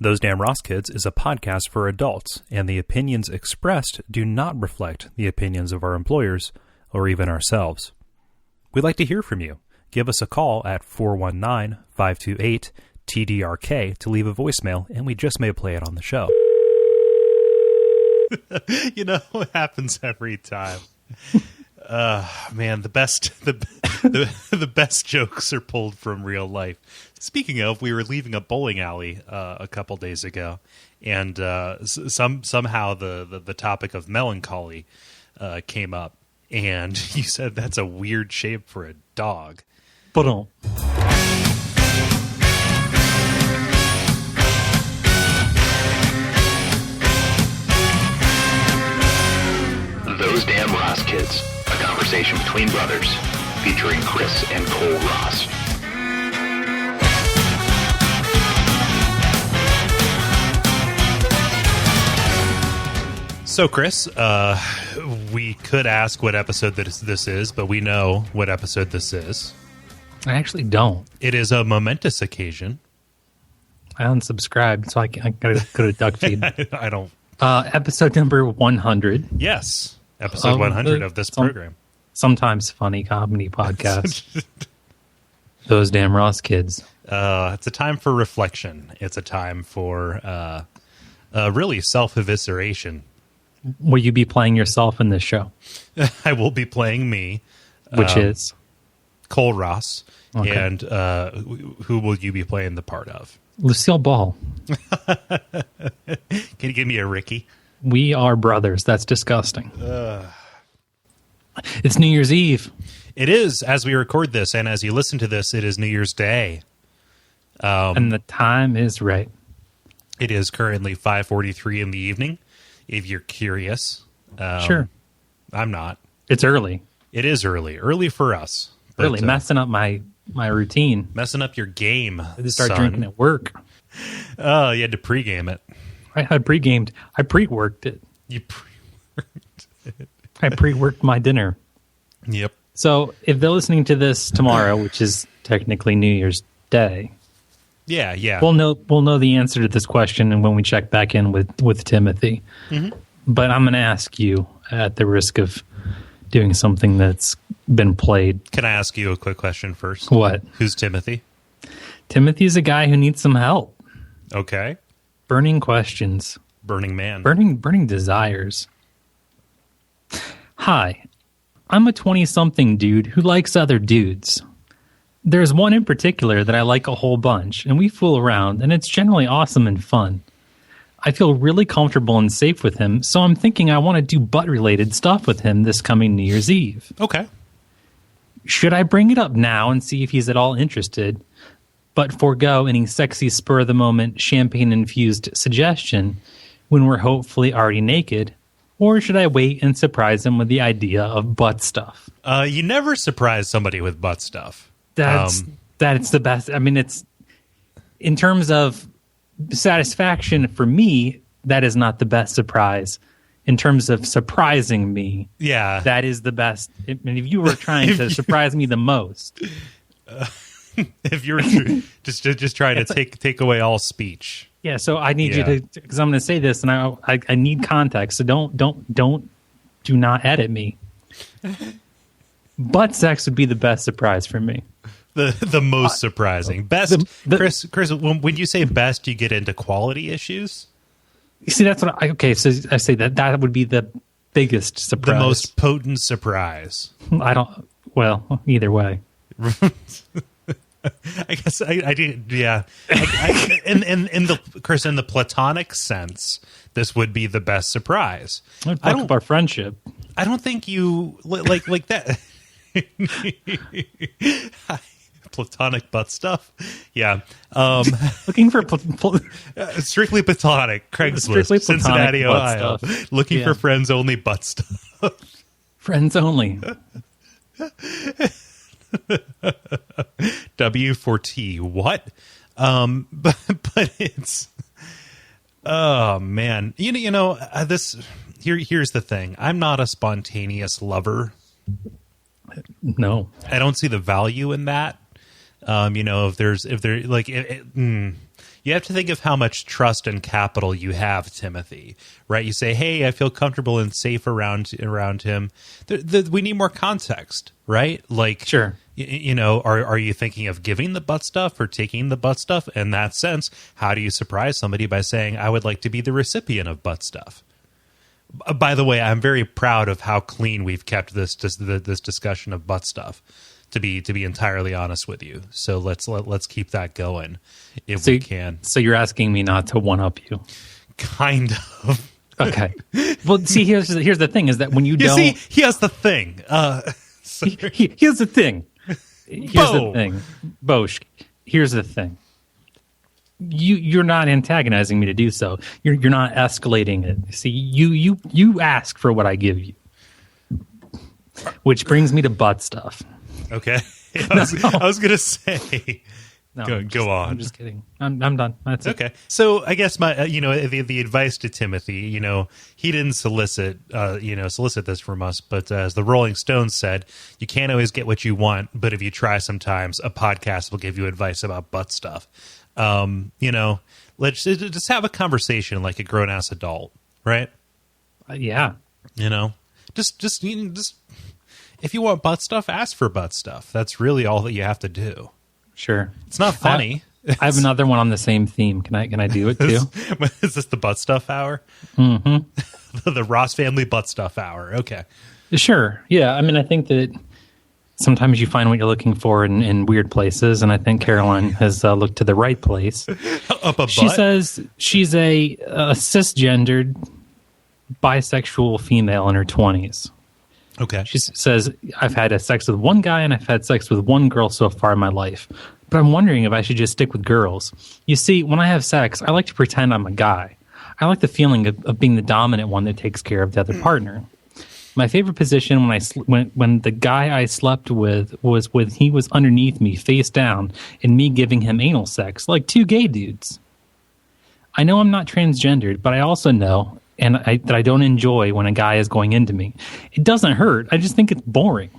Those Damn Ross Kids is a podcast for adults, and the opinions expressed do not reflect the opinions of our employers or even ourselves. We'd like to hear from you. Give us a call at 419-528-TDRK to leave a voicemail, and we just may play it on the show. You know, it happens every time. Man, the best jokes are pulled from real life. Speaking of, we were leaving a bowling alley a couple days ago, and somehow the topic of melancholy came up, and you said that's a weird shape for a dog. But Those Damn Ross Kids, a conversation between brothers, featuring Kris and Kole Ross. So, Kris, we could ask what episode this is, but we know what episode this is. I actually don't. It is a momentous occasion. I unsubscribed, so I gotta go to Duckfeed. I don't. Episode number 100. Yes, episode 100 of this program. Sometimes funny comedy podcast. Those Damn Ross Kids. It's a time for reflection. It's a time for really self-evisceration. Will you be playing yourself in this show? I will be playing me. Which is? Kole Ross. Okay. And who will you be playing the part of? Lucille Ball. Can you give me a Ricky? We are brothers. That's disgusting. It's New Year's Eve. It is, as we record this, and as you listen to this, it is New Year's Day. And the time is right. It is currently 5:43 in the evening, if you're curious. Sure. I'm not. It's early. It is early. Early for us. But, Really messing up my routine. Messing up your game, I just started drinking at work. Oh, you had to pregame it. I had pre-gamed. I pre-worked it. You pre-worked it. I pre-worked my dinner. Yep. So if they're listening to this tomorrow, which is technically New Year's Day, yeah, we'll know the answer to this question, and when we check back in with Timothy. Mm-hmm. But I'm going to ask you, at the risk of doing something that's been played. Can I ask you a quick question first? What? Who's Timothy? Timothy's a guy who needs some help. Okay. Burning questions. Burning man. Burning desires. Hi, I'm a 20-something dude who likes other dudes. There's one in particular that I like a whole bunch, and we fool around, and it's generally awesome and fun. I feel really comfortable and safe with him, so I'm thinking I want to do butt-related stuff with him this coming New Year's Eve. Okay. Should I bring it up now and see if he's at all interested, but forego any sexy spur-of-the-moment, champagne-infused suggestion when we're hopefully already naked? Or should I wait and surprise him with the idea of butt stuff? You never surprise somebody with butt stuff. That's the best. I mean, it's in terms of satisfaction for me, that is not the best surprise. In terms of surprising me, yeah, that is the best. I mean, if you were trying to surprise me the most, if you're just trying to take away all speech. Yeah, so I need you to, because I'm going to say this, and I need context. So do not edit me. Butt sex would be the best surprise for me. The most surprising, best. Kris, when you say best, you get into quality issues. You see, that's what so I say that would be the biggest surprise, the most potent surprise. Either way. I guess I did. Yeah, in the Kris, in the platonic sense, this would be the best surprise. I don't our friendship. I don't think you like that. Platonic butt stuff. Yeah. Looking for strictly platonic. Craigslist, Cincinnati, Ohio. Stuff. Looking for friends only butt stuff. Friends only. W4T. What? But it's. Oh man. This. Here's the thing. I'm not a spontaneous lover. No, I don't see the value in that. If there like, You have to think of how much trust and capital you have, Timothy, right? You say, hey, I feel comfortable and safe around him. We need more context, right? Like, Sure. Are you thinking of giving the butt stuff or taking the butt stuff? In that sense, how do you surprise somebody by saying, I would like to be the recipient of butt stuff? By the way, I'm very proud of how clean we've kept this discussion of butt stuff. To be entirely honest with you, so let's keep that going if we can. So you're asking me not to one up you? Kind of. Okay. Well, see, here's the thing: is that when you don't see, here's the thing. Here's the thing. Here's the thing, Bosch. Here's the thing. You're not antagonizing me to do so. You're not escalating it. See, you ask for what I give you, which brings me to butt stuff. Okay. I was going to say, No, go on. I'm just kidding. I'm done. That's it. Okay. So I guess my, the advice to Timothy, he didn't solicit this from us, but as the Rolling Stones said, you can't always get what you want, but if you try sometimes, a podcast will give you advice about butt stuff. Let's just have a conversation like a grown ass adult, right? Yeah. Just if you want butt stuff, ask for butt stuff. That's really all that you have to do. Sure. It's not funny. I have another one on the same theme. Can I do it too? Is this the butt stuff hour? Mm-hmm. The Ross family butt stuff hour. Okay. Sure. Yeah. I mean, I think that sometimes you find what you're looking for in weird places, and I think Caroline has looked to the right place. Up a butt? She says she's a cisgendered bisexual female in her 20s. Okay. She says, I've had sex with one guy and I've had sex with one girl so far in my life, but I'm wondering if I should just stick with girls. You see, when I have sex, I like to pretend I'm a guy. I like the feeling of being the dominant one that takes care of the other partner. My favorite position when the guy I slept with was when he was underneath me, face down, and me giving him anal sex, like two gay dudes. I know I'm not transgendered, but I also know that I don't enjoy when a guy is going into me. It doesn't hurt. I just think it's boring.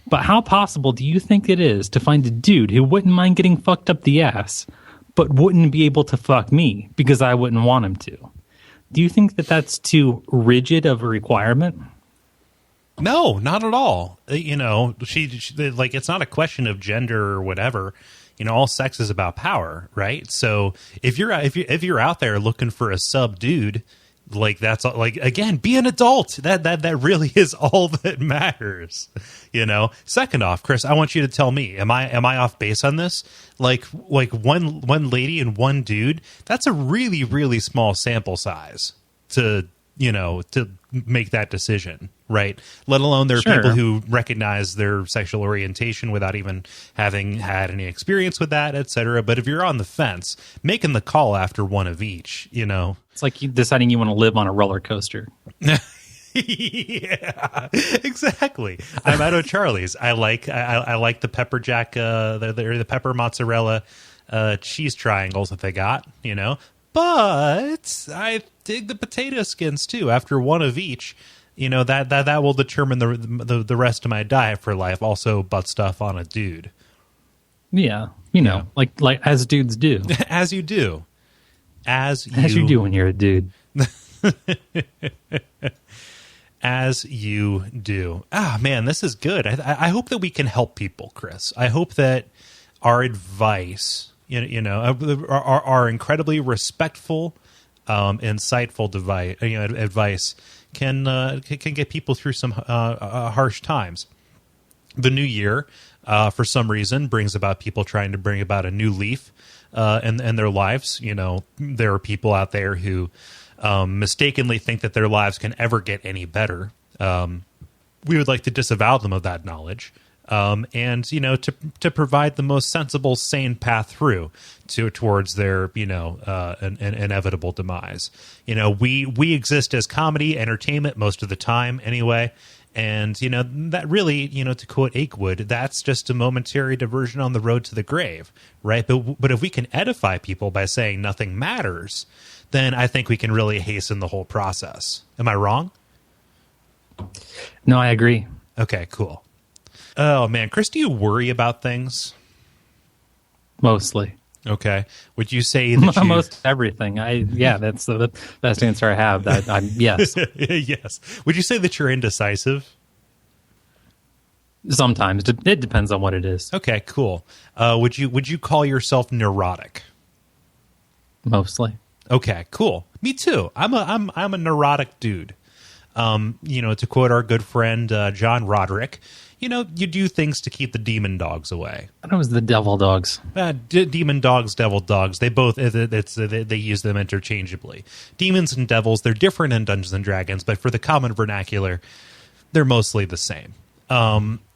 But how possible do you think it is to find a dude who wouldn't mind getting fucked up the ass, but wouldn't be able to fuck me because I wouldn't want him to? Do you think that that's too rigid of a requirement? No, not at all. She like, it's not a question of gender or whatever. All sex is about power, right? So if you're out there looking for a sub dude, like, that's like, again, be an adult. That really is all that matters. Second off, Chris, I want you to tell me, am I off base on this? Like one lady and one dude, that's a really, really small sample size to make that decision, right? Let alone there are people who recognize their sexual orientation without even having had any experience with that, etc. But if you're on the fence, making the call after one of each, It's like you deciding you want to live on a roller coaster. Yeah, exactly. I'm out of Charlie's. I like the pepper jack, the pepper mozzarella cheese triangles that they got, But I dig the potato skins too. After one of each, that will determine the rest of my diet for life. Also, butt stuff on a dude. Yeah, like as dudes do. As you do. As you do when you're a dude. As you do. Ah, man, this is good. I hope that we can help people, Chris. I hope that our advice, our incredibly respectful, insightful advice can get people through some harsh times. The new year, for some reason, brings about people trying to bring about a new leaf in their lives. There are people out there who mistakenly think that their lives can ever get any better. We would like to disavow them of that knowledge. And to provide the most sensible, sane path through towards their an inevitable demise. We exist as comedy entertainment most of the time anyway, and that really, to quote Akewood, that's just a momentary diversion on the road to the grave, right? But if we can edify people by saying nothing matters, then I think we can really hasten the whole process. Am I wrong? No, I agree. Okay, cool. Oh, man. Chris, do you worry about things? Mostly. Okay. Would you say that you... Most everything. That's the best answer I have. Yes. Yes. Would you say that you're indecisive? Sometimes. It depends on what it is. Okay, cool. Would you call yourself neurotic? Mostly. Okay, cool. Me too. I'm a neurotic dude. To quote our good friend John Roderick, you do things to keep the demon dogs away. I thought it was the devil dogs. Demon dogs, devil dogs. They both they use them interchangeably. Demons and devils, they're different in Dungeons and Dragons, but for the common vernacular, they're mostly the same.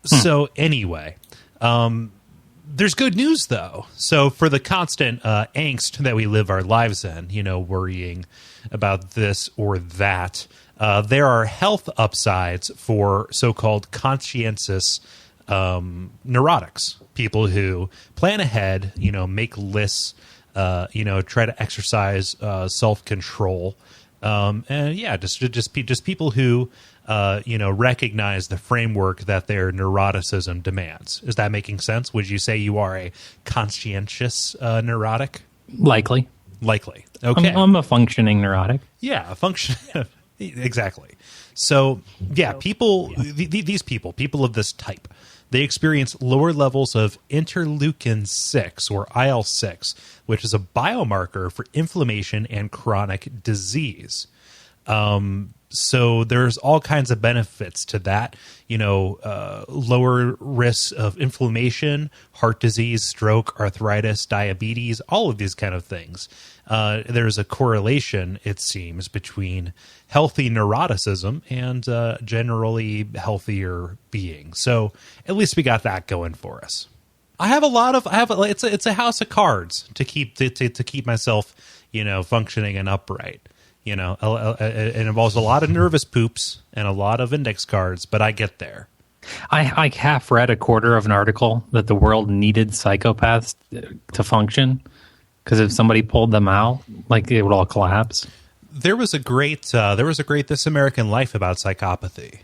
So anyway, there's good news though. So for the constant angst that we live our lives in, worrying about this or that. There are health upsides for so-called conscientious neurotics, people who plan ahead, make lists, try to exercise self-control, just people who recognize the framework that their neuroticism demands. Is that making sense? Would you say you are a conscientious neurotic? Likely. Okay, I'm a functioning neurotic. Yeah, Exactly. So, these people of this type, they experience lower levels of interleukin-6 or IL-6, which is a biomarker for inflammation and chronic disease. So there's all kinds of benefits to that, lower risks of inflammation, heart disease, stroke, arthritis, diabetes, all of these kind of things. There's a correlation, it seems, between healthy neuroticism and generally healthier being. So at least we got that going for us. It's a house of cards to keep myself, functioning and upright. It involves a lot of nervous poops and a lot of index cards, but I get there. I half read a quarter of an article that the world needed psychopaths to function, because if somebody pulled them out, it would all collapse. There was a great This American Life about psychopathy.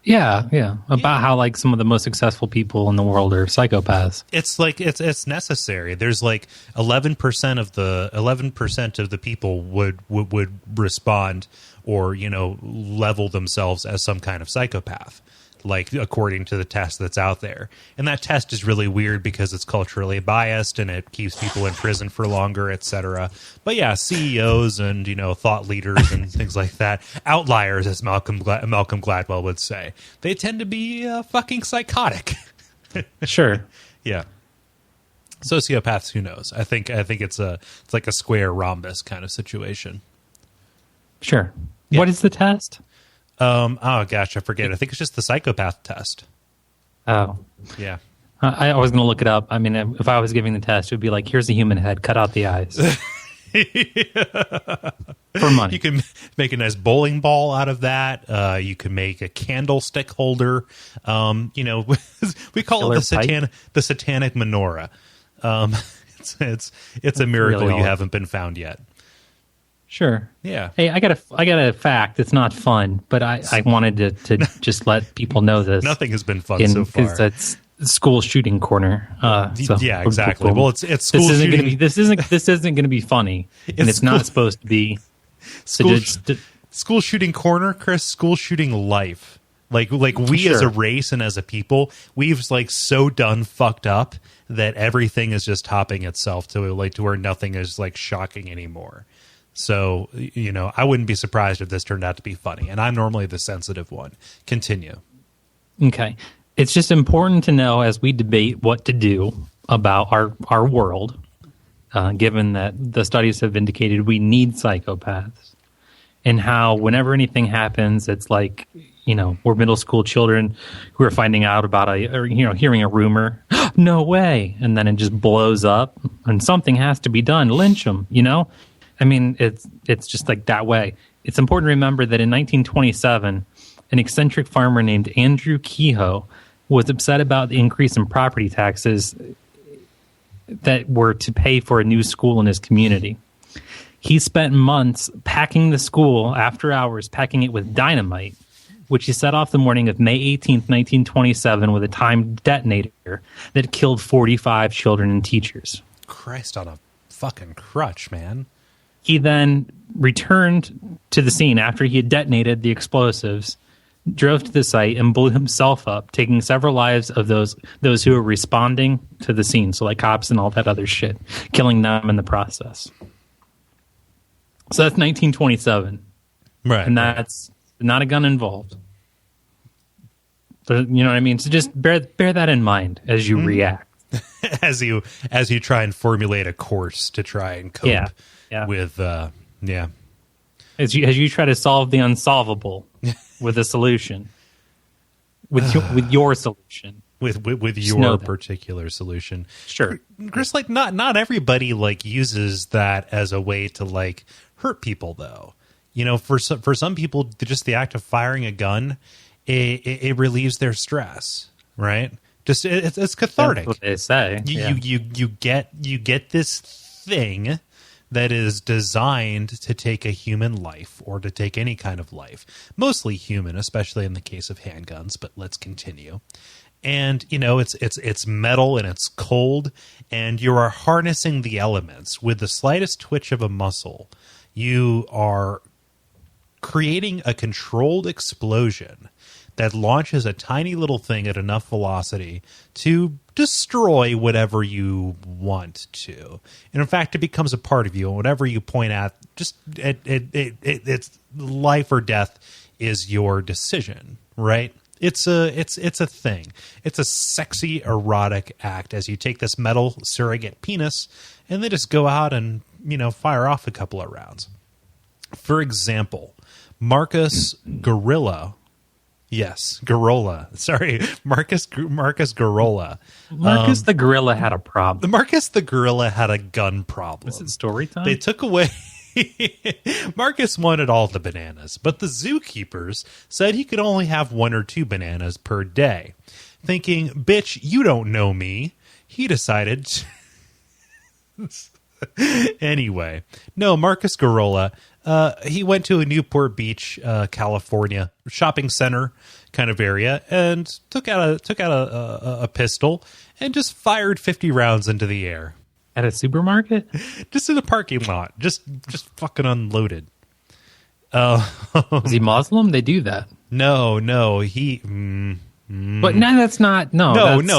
Yeah. About how some of the most successful people in the world are psychopaths. It's necessary. There's 11% of the people would respond or level themselves as some kind of psychopath, according to the test that's out there. And that test is really weird because it's culturally biased and it keeps people in prison for longer, etc. But yeah, CEOs and thought leaders and things like that, outliers, as Malcolm Gladwell would say, they tend to be fucking psychotic. Sure. Yeah. Sociopaths, who knows? I think it's like a square rhombus kind of situation. Sure. Yeah. What is the test? Oh gosh, I forget. I think it's just the psychopath test. Oh, yeah. I was going to look it up. I mean, if I was giving the test, it would be here's a human head, cut out the eyes. For money. You can make a nice bowling ball out of that. You can make a candlestick holder. We call it the satanic menorah. It's a miracle you haven't been found yet. Sure. Yeah. Hey, I got a fact. It's not fun, but I wanted to just let people know this. Nothing has been fun so far. Because that's school shooting corner. Yeah, exactly. Well, it's school shooting. This isn't going to be funny, and it's not supposed to be. School shooting corner, Chris. School shooting life. We Sure. as a race and as a people, we've so done fucked up that everything is just topping itself to where nothing is shocking anymore. So, I wouldn't be surprised if this turned out to be funny. And I'm normally the sensitive one. Continue. Okay. It's just important to know as we debate what to do about our world, given that the studies have indicated we need psychopaths, and how whenever anything happens, it's we're middle school children who are finding out about hearing a rumor. No way. And then it just blows up and something has to be done. Lynch them, I mean, it's just that way. It's important to remember that in 1927, an eccentric farmer named Andrew Kehoe was upset about the increase in property taxes that were to pay for a new school in his community. He spent months packing the school after hours, packing it with dynamite, which he set off the morning of May 18th, 1927, with a timed detonator that killed 45 children and teachers. Christ on a fucking crutch, man. He then returned to the scene after he had detonated the explosives, drove to the site, and blew himself up, taking several lives of those who were responding to the scene, so like cops and all that other shit, killing them in the process. So that's 1927. Right. And that's not a gun involved. But, you know what I mean? So just bear that in mind as you react. as you try and formulate a course to try and cope with as you try to solve the unsolvable with a solution. With your solution. With your particular solution. Sure. Chris, like not everybody like uses that as a way to like hurt people though. You know, for some people, just the act of firing a gun, it relieves their stress, right? Just it's cathartic. That's what they say. You get this thing that is designed to take a human life or to take any kind of life, mostly human, especially in the case of handguns. But let's continue. And you know, it's metal and it's cold, and you are harnessing the elements with the slightest twitch of a muscle. You are creating a controlled explosion that launches a tiny little thing at enough velocity to destroy whatever you want to. And in fact, it becomes a part of you, and whatever you point at, just it's life or death is your decision, right? It's a thing. It's a sexy erotic act as you take this metal surrogate penis and they just go out and, you know, fire off a couple of rounds. For example, Marcus Garola. Sorry, Marcus Garola. Marcus the gorilla had a problem. Marcus the gorilla had a gun problem. Is it story time? They took away... Marcus wanted all the bananas, but the zookeepers said he could only have 1 or 2 bananas per day. Thinking, bitch, you don't know me, he decided... Anyway, no, Marcus Garola... he went to a Newport Beach, California shopping center kind of area and took out a pistol and just fired 50 rounds into the air. At a supermarket? Just in a parking lot. Just fucking unloaded. Is he Muslim? They do that. No, he... But no, that's not... No, I know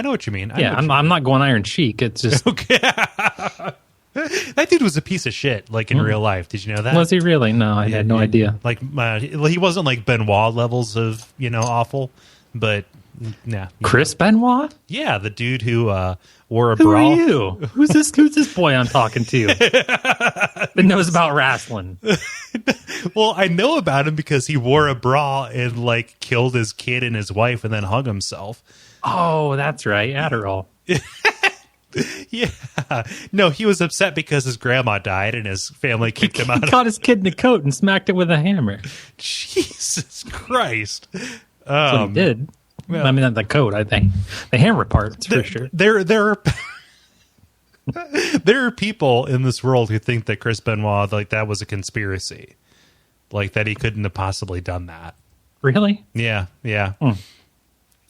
what you mean. I'm not going Iron Sheik. It's just... Okay. That dude was a piece of shit, like in real life. Did you know that? Was he really? No, I had no idea. Like, he wasn't like Benoit levels of, you know, awful, but nah. Chris Benoit? Yeah, the dude who wore a Who bra. Are you? Who's this boy I'm talking to that knows about wrestling? Well, I know about him because he wore a bra and like killed his kid and his wife and then hung himself. Oh, that's right, Adderall. Yeah. No, he was upset because his grandma died and his family kicked him out. He caught his kid in the coat and smacked it with a hammer. Jesus Christ. That's what he did. Well, I mean, not the coat, I think. The hammer part, for sure. There are people in this world who think that Chris Benoit, like, that was a conspiracy. Like, that he couldn't have possibly done that. Really? Yeah.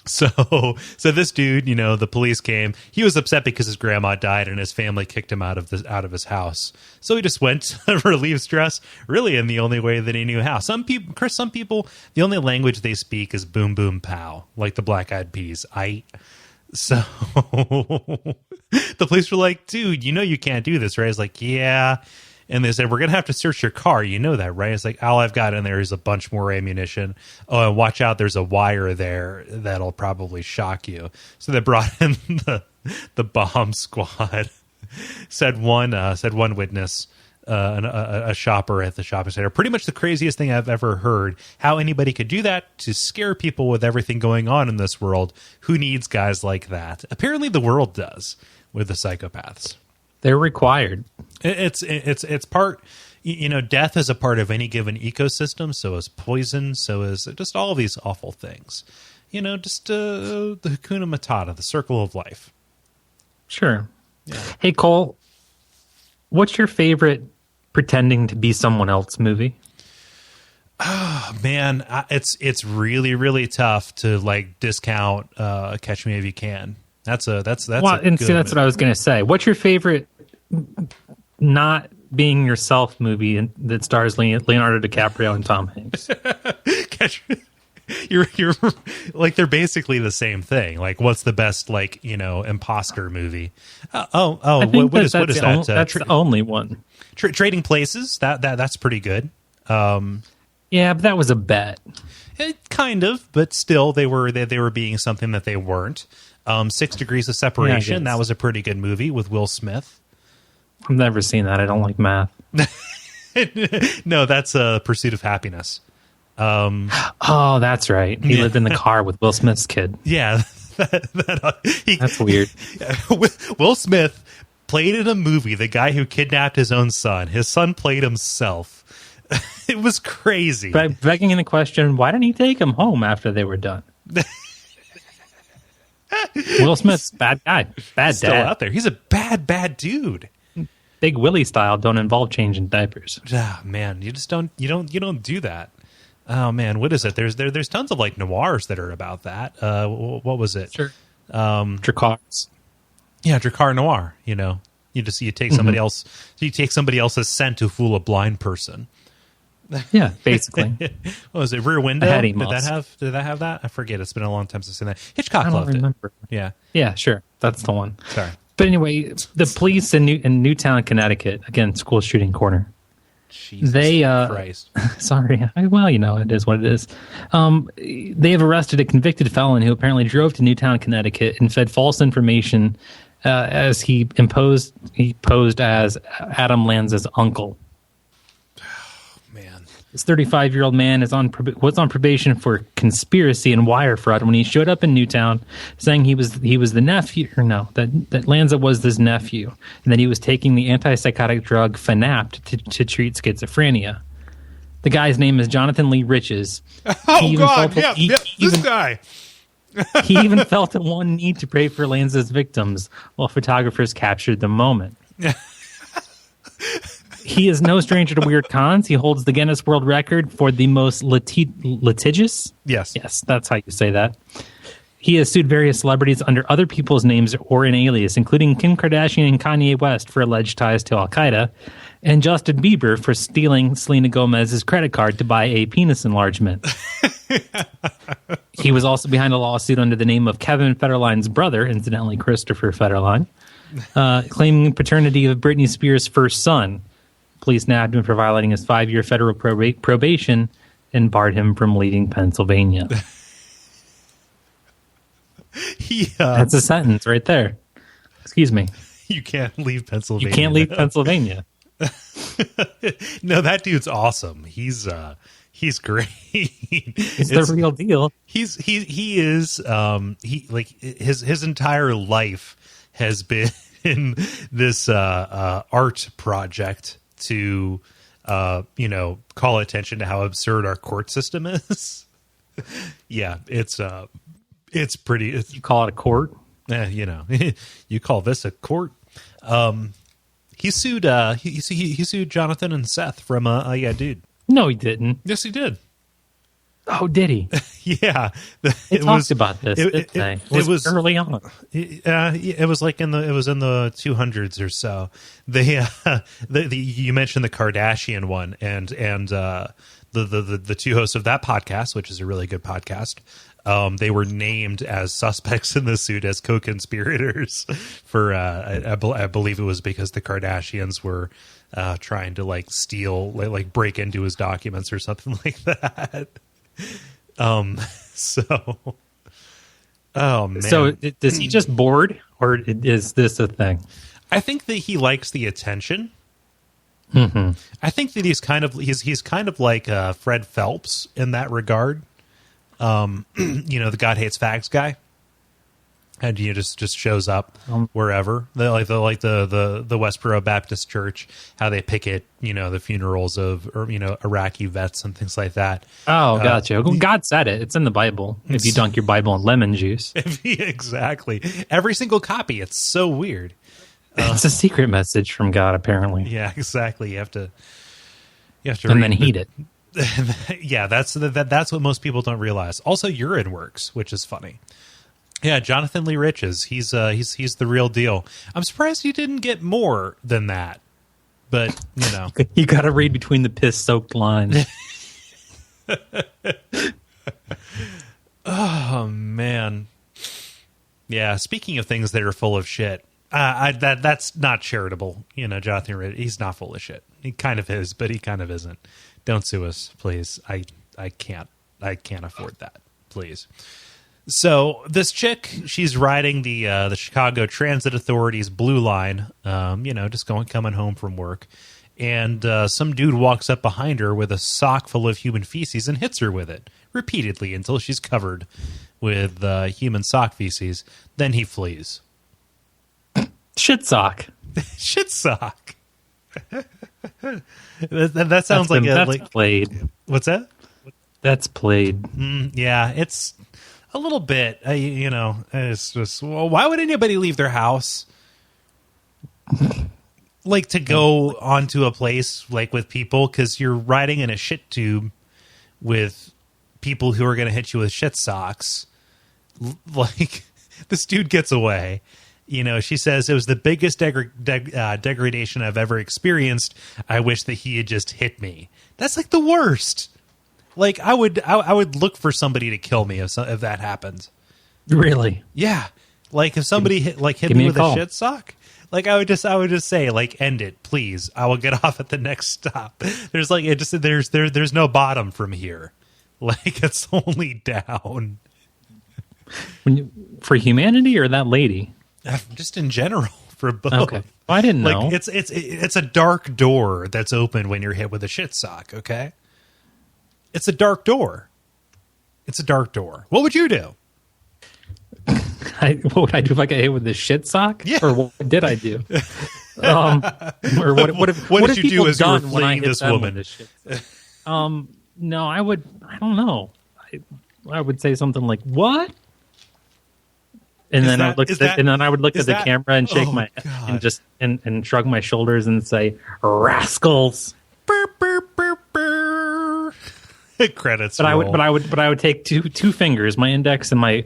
So this dude, you know, the police came. He was upset because his grandma died and his family kicked him out of his house. So he just went to relieve stress, really in the only way that he knew how. Some people, the only language they speak is boom, boom, pow, like the Black Eyed Peas. So the police were like, dude, you know you can't do this, right? I was like, yeah. And they said, we're going to have to search your car. You know that, right? It's like, all I've got in there is a bunch more ammunition. Oh, and watch out. There's a wire there that'll probably shock you. So they brought in the bomb squad. said one witness, a shopper at the shopping center. Pretty much the craziest thing I've ever heard. How anybody could do that to scare people with everything going on in this world. Who needs guys like that? Apparently the world does with the psychopaths. They're required. It's part, you know, death is a part of any given ecosystem. So is poison. So is just all these awful things. You know, just the Hakuna Matata, the circle of life. Sure. Yeah. Hey, Cole, what's your favorite pretending to be someone else movie? Oh, man, it's really, really tough to like discount Catch Me If You Can. That's well, a and good see, that's what I was going to say. What's your favorite not being yourself movie that stars Leonardo DiCaprio and Tom Hanks? You're like, they're basically the same thing. Like, what's the best, like, imposter movie? What is that? That's the only one. Trading Places. That's pretty good. Yeah, but that was a bet. Kind of, but still, they were being something that they weren't. 6 Degrees of Separation. That was a pretty good movie with Will Smith. I've never seen that. I don't like math. No, that's Pursuit of Happiness. Oh, that's right. He lived in the car with Will Smith's kid. Yeah, that's weird. Will Smith played in a movie the guy who kidnapped his own son. His son played himself. It was crazy. But begging the question, why didn't he take him home after they were done? Will Smith's bad guy, bad still dad out there. He's a bad dude. Big Willie style don't involve changing diapers. Ah, man, you just don't do that. Oh man, what is it? There's tons of like noirs that are about that. What was it? Sure. Dracars. Yeah, Dracar Noir. You take somebody else. You take somebody else's scent to fool a blind person. Yeah, basically. What was it? Rear Window? Did that have that? I forget. It's been a long time since I've seen that. Hitchcock I don't loved remember. it. Yeah, sure. That's the one. Sorry. But anyway, the police in Newtown, Connecticut, again, school shooting corner. Jesus Christ. Sorry. Well, it is what it is. They have arrested a convicted felon who apparently drove to Newtown, Connecticut and fed false information as he posed as Adam Lanza's uncle. Man. This 35-year-old man was on probation for conspiracy and wire fraud when he showed up in Newtown, saying he was the nephew, that Lanza was his nephew, and that he was taking the antipsychotic drug Fanapt to treat schizophrenia. The guy's name is Jonathan Lee Riches. Oh God! This guy. He even felt a one need to pray for Lanza's victims while photographers captured the moment. He is no stranger to weird cons. He holds the Guinness World Record for the most litigious. Yes, that's how you say that. He has sued various celebrities under other people's names or in alias, including Kim Kardashian and Kanye West for alleged ties to Al-Qaeda, and Justin Bieber for stealing Selena Gomez's credit card to buy a penis enlargement. He was also behind a lawsuit under the name of Kevin Federline's brother, incidentally Christopher Federline, claiming paternity of Britney Spears' first son. Police nabbed him for violating his 5-year federal probation and barred him from leaving Pennsylvania. That's a sentence right there. Excuse me. You can't leave Pennsylvania. You can't leave Pennsylvania. No, that dude's awesome. He's great. It's the real deal. He is his entire life has been this art project to call attention to how absurd our court system is. Yeah, it's pretty. You call it a court? You call this a court. He sued he sued Jonathan and Seth from Yeah Dude. No, he didn't. Yes, he did. Oh, did he? Yeah, they talked about this. It was early on. It was like in the 200s or so. You mentioned the Kardashian one, and the two hosts of that podcast, which is a really good podcast. They were named as suspects in the suit as co-conspirators for I believe it was because the Kardashians were trying to steal, break into his documents or something like that. Oh man. So is he just bored, or is this a thing? I think that he likes the attention. Mm-hmm. I think that he's kind of like Fred Phelps in that regard. The God Hates Fags guy, and just shows up wherever. The Westboro Baptist Church, how they picket the funerals of Iraqi vets and things like that. Oh, gotcha. God said it. It's in the Bible. If you dunk your Bible in lemon juice, exactly. Every single copy. It's so weird. It's a secret message from God, apparently. Yeah, exactly. You have to and then heat it. Yeah, that's what most people don't realize. Also, urine works, which is funny. Yeah, Jonathan Lee Riches. He's the real deal. I'm surprised you didn't get more than that. But, You got to read between the piss-soaked lines. Oh, man. Yeah, speaking of things that are full of shit, that's not charitable. Jonathan Riches, he's not full of shit. He kind of is, but he kind of isn't. Don't sue us, please. I can't afford that, please. So this chick, she's riding the Chicago Transit Authority's Blue Line, just coming home from work, and some dude walks up behind her with a sock full of human feces and hits her with it repeatedly until she's covered with human sock feces. Then he flees. Shit sock. Shit sock. that sounds that's played. What's that? That's played. Yeah, it's a little bit. It's just, well, why would anybody leave their house? Like to go onto a place like with people because you're riding in a shit tube with people who are going to hit you with shit socks. Like this dude gets away. She says it was the biggest degradation I've ever experienced. I wish that he had just hit me. That's like the worst. Like I would look for somebody to kill me if that happens. Really? Yeah. Like if somebody hit me with a shit sock. Like I would just say, like, end it, please. I will get off at the next stop. There's there's no bottom from here. Like it's only down. For humanity or that lady? Just in general, for both. Okay, well, I didn't know. Like it's a dark door that's open when you're hit with a shit sock. Okay, it's a dark door. It's a dark door. What would you do? What would I do if I got hit with the shit sock? Yeah. Or what did I do? Or what did you do as you were fleeing this woman? No, I don't know. I would say something like, what? And then I would look at the camera and shake my and just and shrug my shoulders and say, "Rascals." Credits. But I would take two fingers, my index and my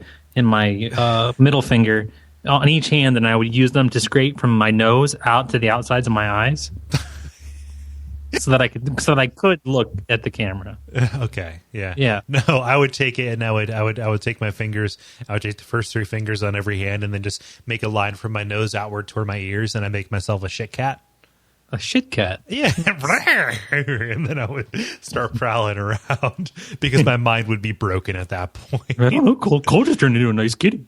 middle finger on each hand, and I would use them to scrape from my nose out to the outsides of my eyes. So that I could look at the camera. Okay, yeah. Yeah. No, I would take it, and I would take my fingers. I would take the first three fingers on every hand, and then just make a line from my nose outward toward my ears, and I make myself a shit cat. A shit cat. Yeah, and then I would start prowling around because my mind would be broken at that point. I don't know. Cole just turned into a nice kitty.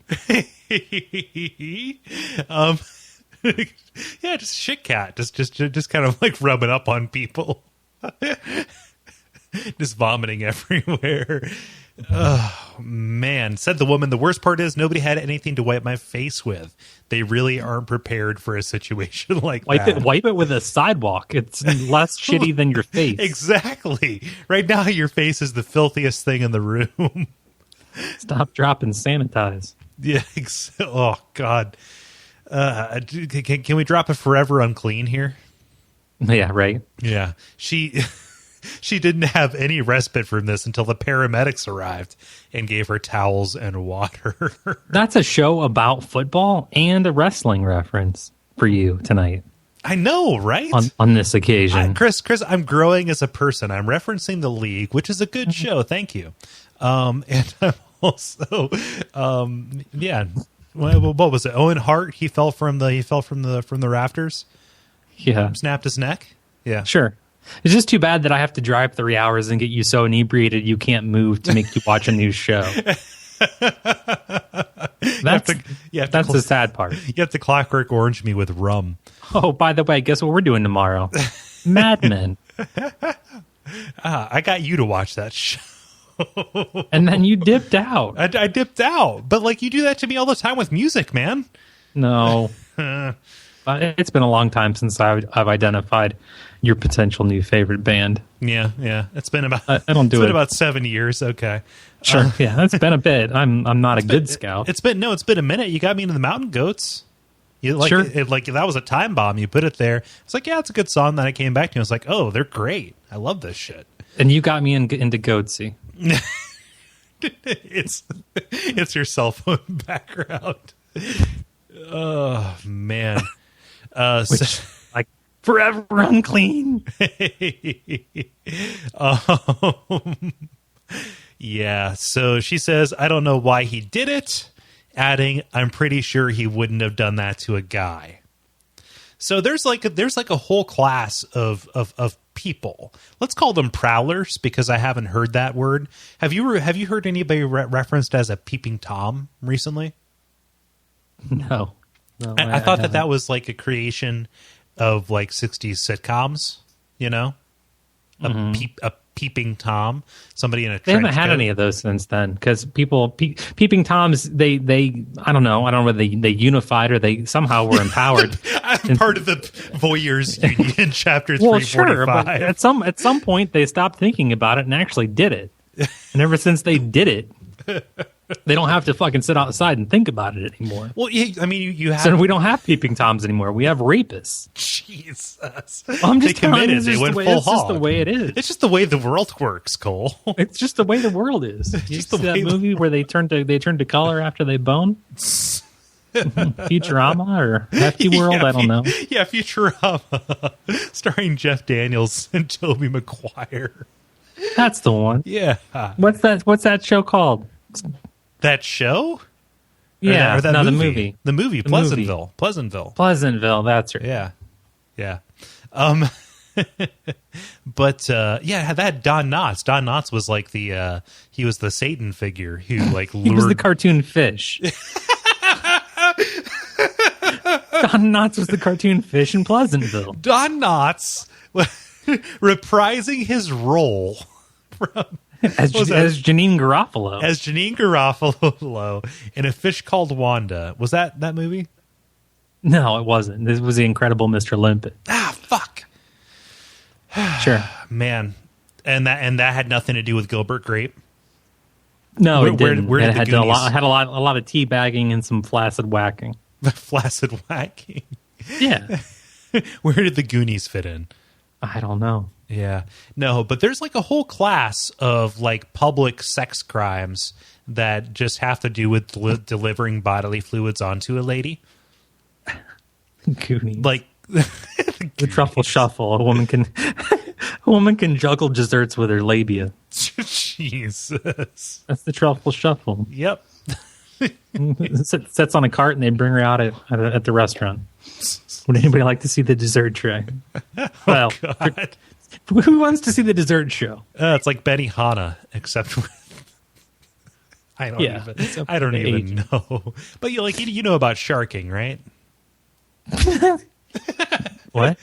Yeah, just shit cat. Just kind of like rubbing up on people. Just vomiting everywhere. Oh, man. Said the woman, the worst part is nobody had anything to wipe my face with. They really aren't prepared for a situation like that. Wipe it with a sidewalk. It's less shitty than your face. Exactly. Right now, your face is the filthiest thing in the room. Stop, drop, and sanitize. Yeah. Oh, God. Can we drop a forever unclean here? Yeah, right. Yeah. She didn't have any respite from this until the paramedics arrived and gave her towels and water. That's a show about football and a wrestling reference for you tonight. I know, right? On this occasion. Chris, I'm growing as a person. I'm referencing the league, which is a good show. Thank you. And I'm also, yeah. What was it? Owen Hart. He fell from the rafters. Yeah, snapped his neck. Yeah, sure. It's just too bad that I have to drive 3 hours and get you so inebriated you can't move to make you watch a new show. That's the sad part. You have to Clockwork Orange me with rum. Oh, by the way, guess what we're doing tomorrow? Mad Men. I got you to watch that show. And then you dipped out. I dipped out. But like you do that to me all the time with music, man. No. It's been a long time since I've identified your potential new favorite band. Yeah. It's been about about 7 years. Okay. Sure. Yeah, that's been a bit. I'm not a good scout. It's been a minute. You got me into the Mountain Goats. Sure. That was a time bomb. You put it there. It's like, yeah, it's a good song. Then I came back to it. I was like, oh, they're great. I love this shit. And you got me into Goatsy. It's your cell phone background. Oh man. Like forever unclean. Yeah, so she says, I don't know why he did it, adding, I'm pretty sure he wouldn't have done that to a guy. So there's like a whole class of people. Let's call them prowlers, because I haven't heard that word. Have you heard anybody referenced as a peeping Tom recently? No. I thought that was like a creation of like 60s sitcoms, you know? A peeping Tom, somebody in a trench They haven't had coat. any of those since then, because people peeping Toms, they I don't know whether they unified or they somehow were empowered. I'm part of the Voyeurs Union, chapter 345. Well, sure, but at some point they stopped thinking about it and actually did it. And ever since they did it, they don't have to fucking sit outside and think about it anymore. Well, I mean, you have. So we don't have peeping Toms anymore. We have rapists. Jesus. I'm They just telling committed. you, They went full it's just hog. the way it is. It's just the way the world works, Cole. It's just the way the world is. You just the see that way movie where they turn to color after they bone? Futurama or Hefty World? I don't know. Yeah, Futurama, starring Jeff Daniels and Tobey Maguire. That's the one. Yeah, What's that show called? that show. Yeah, or that no, movie. The movie, The Pleasantville. Pleasantville, that's right. Yeah. But yeah, that Don Knotts. Don Knotts was like he was the Satan figure who like lured. He was the cartoon fish. Don Knotts was the cartoon fish in Pleasantville. Don Knotts reprising his role As Janine Garofalo. as Janine Garofalo in A Fish Called Wanda. Was that movie? No, it wasn't. This was The Incredible Mr. Limpet. Ah, fuck. Sure. Man. And that had nothing to do with Gilbert Grape. No, Where- it where- didn't. where did It the had Goonies- a lot of tea bagging and some flaccid whacking. Flaccid whacking. Yeah. Where did the Goonies fit in? I don't know. Yeah. No, but there's like a whole class of like public sex crimes that just have to do with delivering bodily fluids onto a lady. Goonies. Like The truffle shuffle. A woman can juggle desserts with her labia. Jesus. That's the truffle shuffle. Yep. Sets on a cart and they bring her out at the restaurant. Would anybody like to see the dessert tray? Well, God. who wants to see the dessert show? It's like Benihana, except with I don't even know. But you know about sharking, right? What?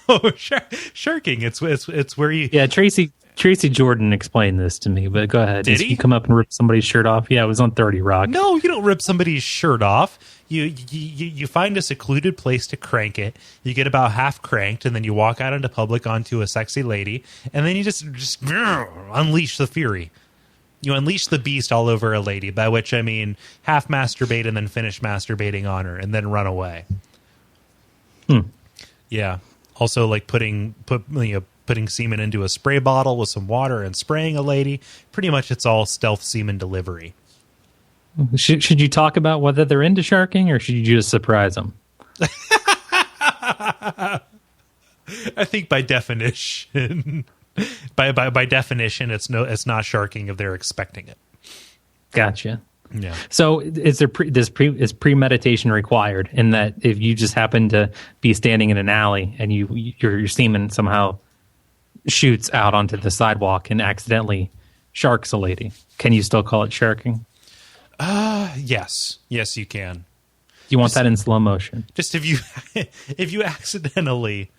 Oh, sharking. It's where you. Yeah, Tracy Jordan explained this to me, but go ahead. Did he? You come up and rip somebody's shirt off? Yeah, it was on 30 Rock. No, you don't rip somebody's shirt off. You find a secluded place to crank it. You get about half cranked, and then you walk out into public onto a sexy lady, and then you just unleash the fury. You unleash the beast all over a lady, by which I mean half masturbate and then finish masturbating on her, and then run away. Yeah. Also, like putting semen into a spray bottle with some water and spraying a lady. Pretty much, it's all stealth semen delivery. Should you talk about whether they're into sharking, or should you just surprise them? I think by definition, by definition, it's not sharking if they're expecting it. Gotcha. Yeah. So is premeditation required in that if you just happen to be standing in an alley and your semen somehow shoots out onto the sidewalk and accidentally sharks a lady, can you still call it sharking? Yes, you can. You want that in slow motion? Just if you accidentally,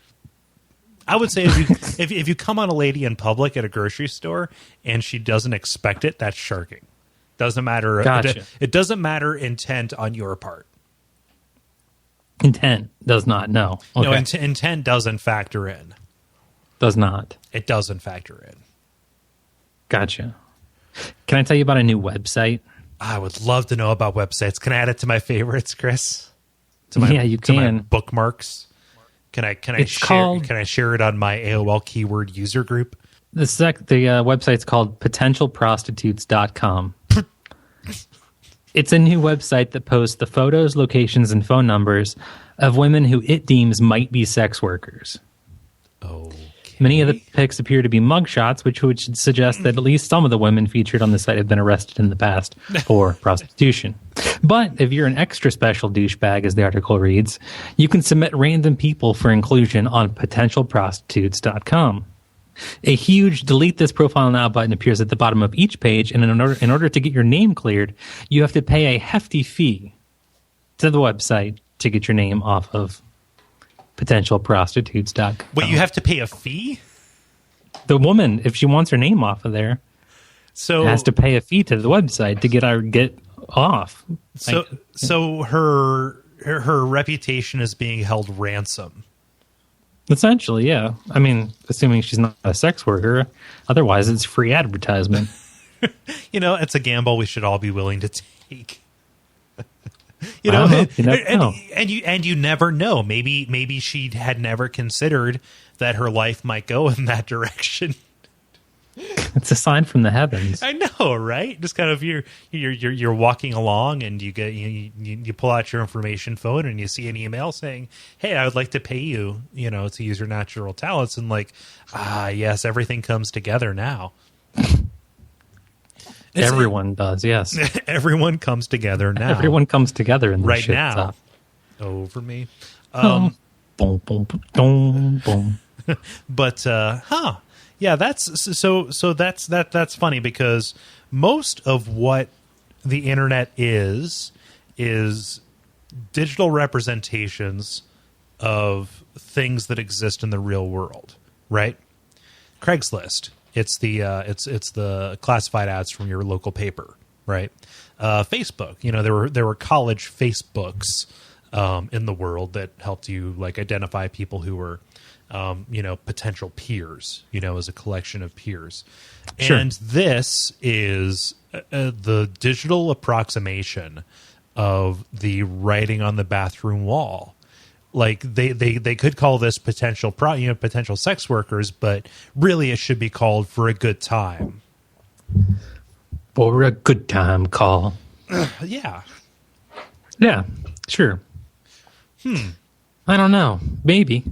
I would say if you come on a lady in public at a grocery store and she doesn't expect it, that's sharking. Doesn't matter. Gotcha. It doesn't matter intent on your part. Intent does not. No. Okay. No, intent doesn't factor in. Does not. It doesn't factor in. Gotcha. Can I tell you about a new website? I would love to know about websites. Can I add it to my favorites, Chris? Yeah, you to my can. bookmarks. Can I It's called- Can I share it on my AOL keyword user group? The website's called potentialprostitutes.com. It's a new website that posts the photos, locations, and phone numbers of women who it deems might be sex workers. Okay. Many of the pics appear to be mugshots, which would suggest that at least some of the women featured on the site have been arrested in the past for prostitution. But if you're an extra special douchebag, as the article reads, you can submit random people for inclusion on potentialprostitutes.com. A huge delete this profile now button appears at the bottom of each page, and in order to get your name cleared, you have to pay a hefty fee to the website to get your name off of potentialprostitutes.com. Wait, you have to pay a fee? The woman, if she wants her name off of there, has to pay a fee to the website to get off. So her reputation is being held ransom. Essentially, yeah. I mean, assuming she's not a sex worker. Otherwise, it's free advertisement. It's a gamble we should all be willing to take. You never know. And you never know. Maybe she had never considered that her life might go in that direction. It's a sign from the heavens. I know, right? Just kind of you're walking along and you pull out your information phone and you see an email saying, "Hey, I would like to pay you, to use your natural talents." And yes, everything comes together now. Everyone does, yes. Everyone comes together now. Everyone comes together in this right shit now. Stuff. Over me. Boom, boom, boom, boom. But yeah, that's funny because most of what the internet is digital representations of things that exist in the real world, right? Craigslist. It's the classified ads from your local paper, right? Facebook. There were college Facebooks in the world that helped you identify people who were potential peers, as a collection of peers. Sure. And this is the digital approximation of the writing on the bathroom wall. They could call this potential sex workers, but really it should be called for a good time. For a good time call. Yeah. Yeah, sure. I don't know. Maybe.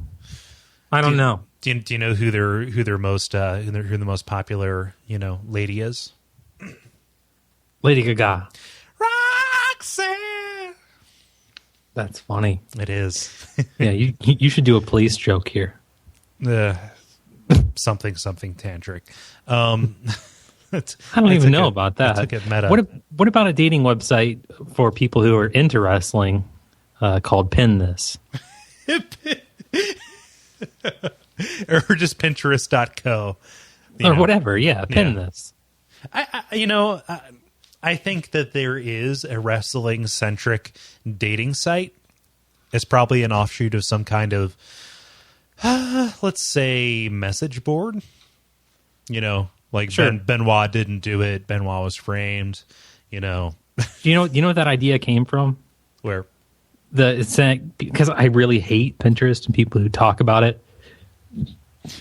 I don't know. Do you know who the most popular lady is? Lady Gaga. Roxanne. That's funny. It is. Yeah, you should do a police joke here. Something tantric. I don't even know about that. I took it meta. What about a dating website for people who are into wrestling called Pin This? Or just Pinterest.co. Or whatever, yeah, Pin This. I think that there is a wrestling-centric dating site. It's probably an offshoot of some kind of, let's say, message board. Sure. Benoit didn't do it. Benoit was framed. You know where that idea came from? Where? Because I really hate Pinterest and people who talk about it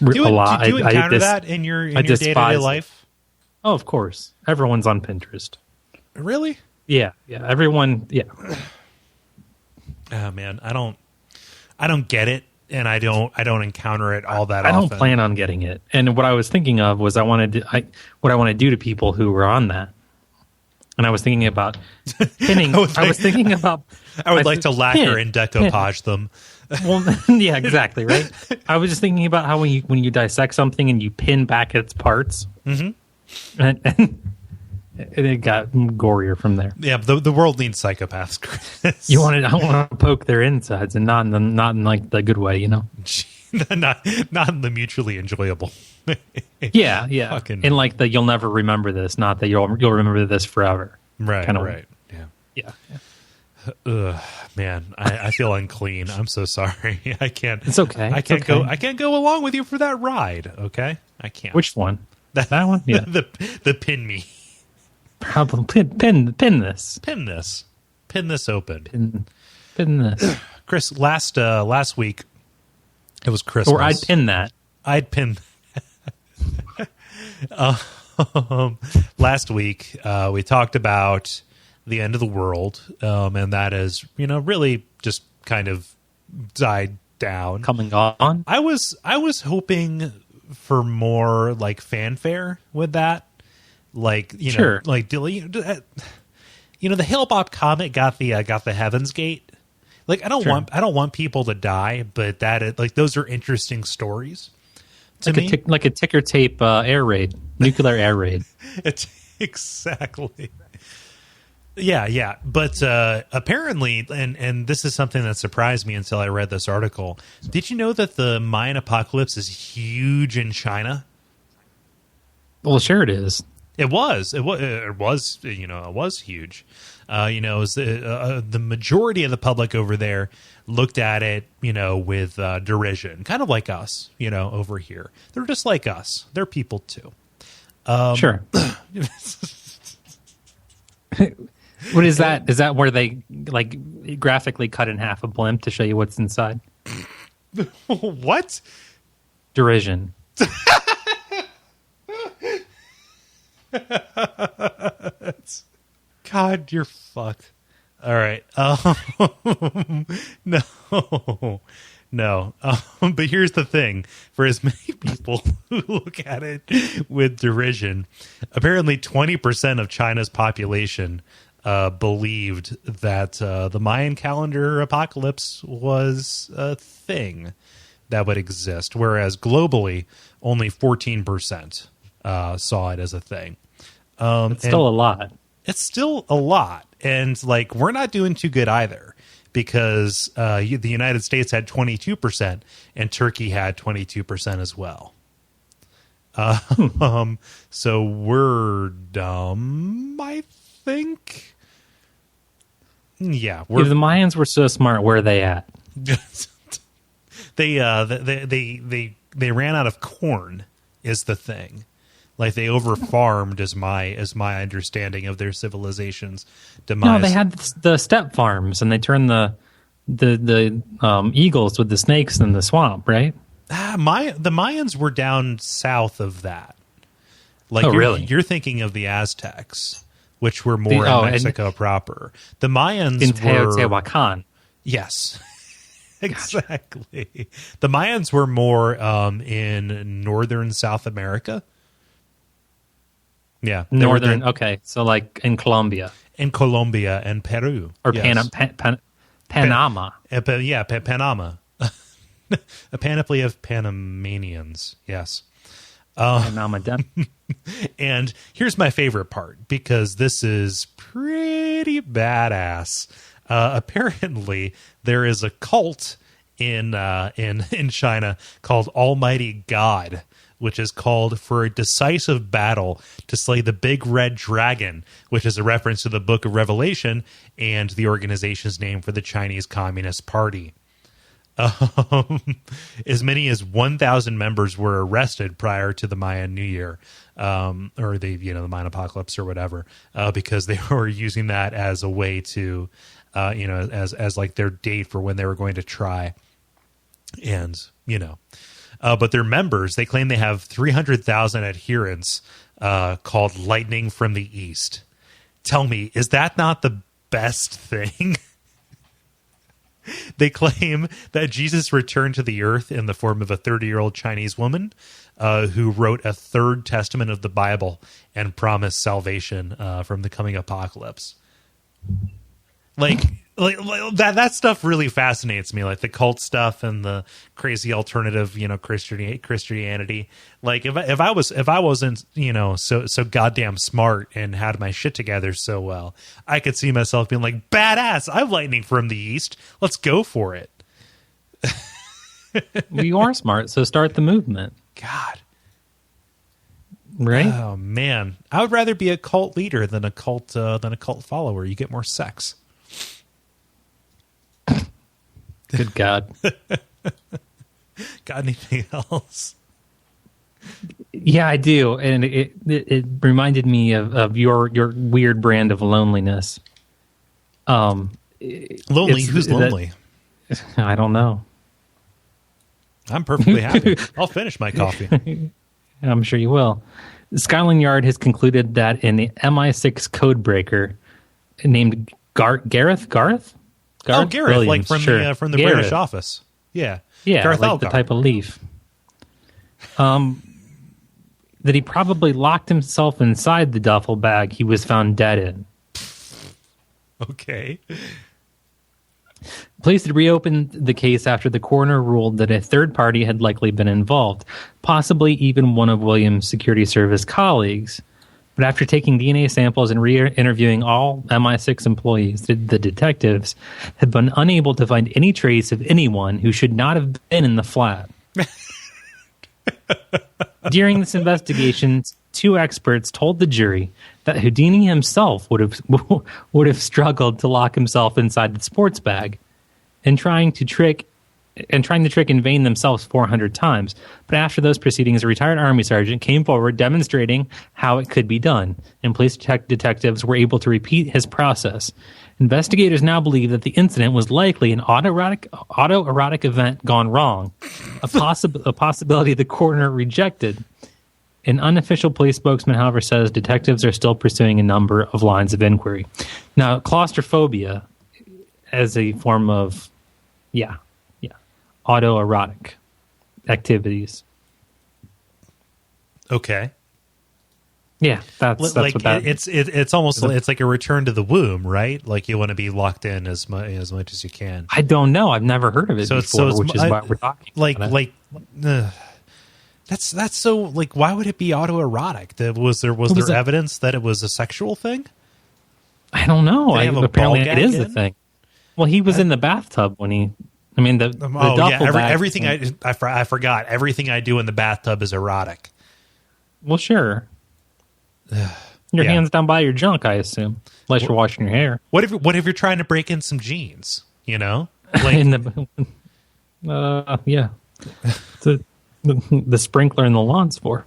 a lot. Do you encounter that in your day-to-day life? Oh, of course. Everyone's on Pinterest. Really? Yeah. Everyone. Yeah. Oh man, I don't get it, and I don't encounter it all that often. I don't plan on getting it. And what I was thinking of was what I want to do to people who were on that. And I was thinking about pinning. I would like to lacquer and decoupage them. Well, yeah, exactly, right? I was just thinking about how when you dissect something and you pin back its parts, and it got gorier from there. Yeah, the world needs psychopaths, Chris. I want to poke their insides, and not in like the good way, not in the mutually enjoyable. Yeah. Fucking... And like you'll never remember this, not that you'll remember this forever. Right. Kind of right. Yeah. Ugh, man, I feel unclean. I'm so sorry. I can't. It's okay. I can't go along with you for that ride. Okay, I can't. Which one? That one? Yeah. the pin me. Probably pin this. Pin this open. Pin this. Chris, last week it was Christmas. Or I'd pin that. I'd pin. Last week, we talked about the end of the world, and that is, really just kind of died down. Coming on? I was hoping for more like fanfare with that. Like, Sure. like, the Hale-Bopp comet got the Heaven's Gate. Like, I don't want people to die, but those are interesting stories to me. Like a ticker tape air raid, nuclear air raid. Exactly. Yeah. But apparently, and this is something that surprised me until I read this article. Did you know that the Mayan apocalypse is huge in China? Well, sure it is. It was huge. It was the majority of the public over there looked at it, with derision, kind of like us, over here. They're just like us. They're people too. Sure. What is that? Is that where they like graphically cut in half a blimp to show you what's inside? What? Derision. God, you're fucked. All right. No. But here's the thing. For as many people who look at it with derision, apparently 20% of China's population believed that the Mayan calendar apocalypse was a thing that would exist, whereas globally, only 14% saw it as a thing. It's still a lot. It's still a lot. And, we're not doing too good either, because the United States had 22% and Turkey had 22% as well. So we're dumb, I think. Yeah. If the Mayans were so smart, where are they at? They ran out of corn is the thing. Like, they overfarmed is my understanding of their civilization's demise. No, they had the steppe farms, and they turned the eagles with the snakes in the swamp, right? The Mayans were down south of that. Like, really? You're thinking of the Aztecs, which were more in Mexico proper. The Mayans in were Teotihuacan. Yes. Exactly. The Mayans were more in northern South America. Yeah. Northern, okay. So like in Colombia. In Colombia and Peru. Or yes. Panama. Panama. A panoply of Panamanians. Yes. Panama. And here's my favorite part, because this is pretty badass. Apparently, there is a cult in China called Almighty God, which is called for a decisive battle to slay the big red dragon, which is a reference to the Book of Revelation and the organization's name for the Chinese Communist Party. As many as 1,000 members were arrested prior to the Mayan New Year, or the Mayan apocalypse or whatever, because they were using that as a way to, as like their date for when they were going to try, and but their members, they claim they have 300,000 adherents, called Lightning from the East. Tell me, is that not the best thing? They claim that Jesus returned to the earth in the form of a 30-year-old Chinese woman who wrote a third testament of the Bible and promised salvation from the coming apocalypse. Like that stuff really fascinates me, like the cult stuff and the crazy alternative, Christianity. Like if I wasn't, so goddamn smart and had my shit together so well, I could see myself being like, badass, I'm lightning from the east. Let's go for it. Well, you are smart, so start the movement. God. Right? Oh man. I would rather be a cult leader than a cult follower. You get more sex. Good God. Got anything else? Yeah, I do. And it reminded me of your weird brand of loneliness. Lonely? Who's lonely? I don't know. I'm perfectly happy. I'll finish my coffee. I'm sure you will. Scotland Yard has concluded that an MI6 codebreaker named Gareth? Gareth, Williams, like from the Gareth. British office. Yeah. Yeah, Gareth like Algar. the type of leaf. That he probably locked himself inside the duffel bag he was found dead in. Okay. Police had reopened the case after the coroner ruled that a third party had likely been involved, possibly even one of Williams' security service colleagues. But after taking DNA samples and re-interviewing all MI6 employees, the detectives had been unable to find any trace of anyone who should not have been in the flat. During this investigation, 2 experts told the jury that Houdini himself would have struggled to lock himself inside the sports bag, and trying to trick in vain themselves 400 times. But after those proceedings, a retired Army sergeant came forward demonstrating how it could be done, and police detectives were able to repeat his process. Investigators now believe that the incident was likely an autoerotic event gone wrong, a possibility the coroner rejected. An unofficial police spokesman, however, says detectives are still pursuing a number of lines of inquiry. Now, claustrophobia as a form of, autoerotic activities. Okay. Yeah, that's like what that it's almost it's like a return to the womb, right? Like you want to be locked in as much as you can. I don't know. I've never heard of it before, which is why we're talking. That's so like. Why would it be autoerotic? Was there evidence that it was a sexual thing? I don't know. Apparently, it is a in? thing. Well, he was in the bathtub when he. I mean, the duffel bag. Everything I forgot. Everything I do in the bathtub is erotic. Well, sure. Your hands down by your junk, I assume, unless you're washing your hair. What if you're trying to break in some jeans? You know, like the sprinkler in the lawn's for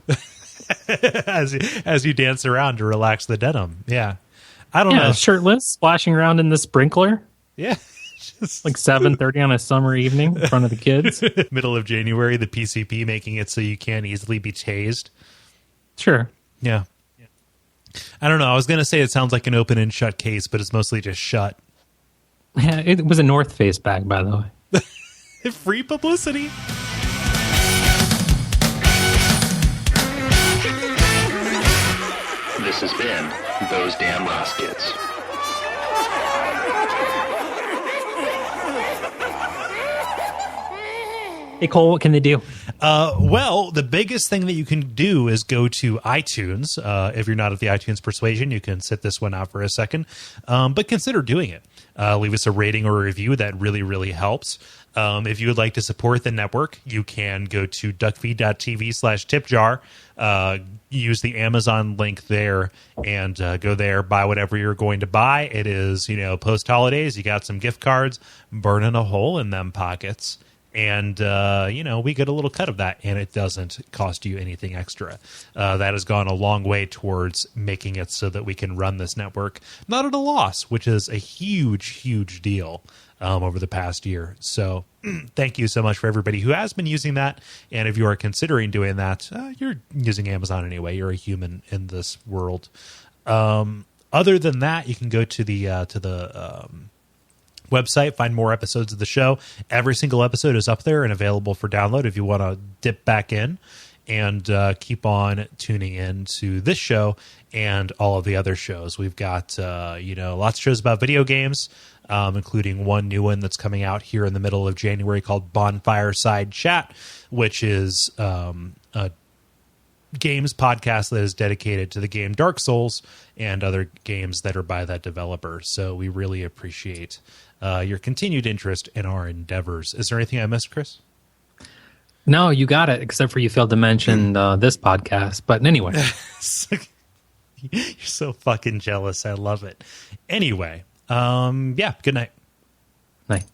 as you dance around to relax the denim. Yeah, I don't know. Shirtless, splashing around in the sprinkler. Yeah. Like 7:30 on a summer evening in front of the kids. Middle of January, the PCP making it so you can't easily be tased. Sure. Yeah. I don't know. I was going to say it sounds like an open and shut case, but it's mostly just shut. Yeah, it was a North Face bag, by the way. Free publicity. This has been Those Damn Ross Kids. Hey, Cole, what can they do? Well, the biggest thing that you can do is go to iTunes. If you're not at the iTunes persuasion, you can sit this one out for a second. But consider doing it. Leave us a rating or a review. That really, really helps. If you would like to support the network, you can go to duckfeed.tv/tipjar. Use the Amazon link there and go there, buy whatever you're going to buy. It is, post holidays. You got some gift cards, burning a hole in them pockets. And, we get a little cut of that, and it doesn't cost you anything extra. That has gone a long way towards making it so that we can run this network not at a loss, which is a huge, huge deal over the past year. So thank you so much for everybody who has been using that. And if you are considering doing that, you're using Amazon anyway. You're a human in this world. Other than that, you can go to the website, find more episodes of the show. Every single episode is up there and available for download if you want to dip back in and keep on tuning in to this show and all of the other shows. We've got lots of shows about video games, including one new one that's coming out here in the middle of January called Bonfire Side Chat, which is a games podcast that is dedicated to the game Dark Souls and other games that are by that developer. So we really appreciate your continued interest in our endeavors. Is there anything I missed, Chris? No, you got it, except for you failed to mention this podcast. But anyway. You're so fucking jealous. I love it. Anyway, good night. Night.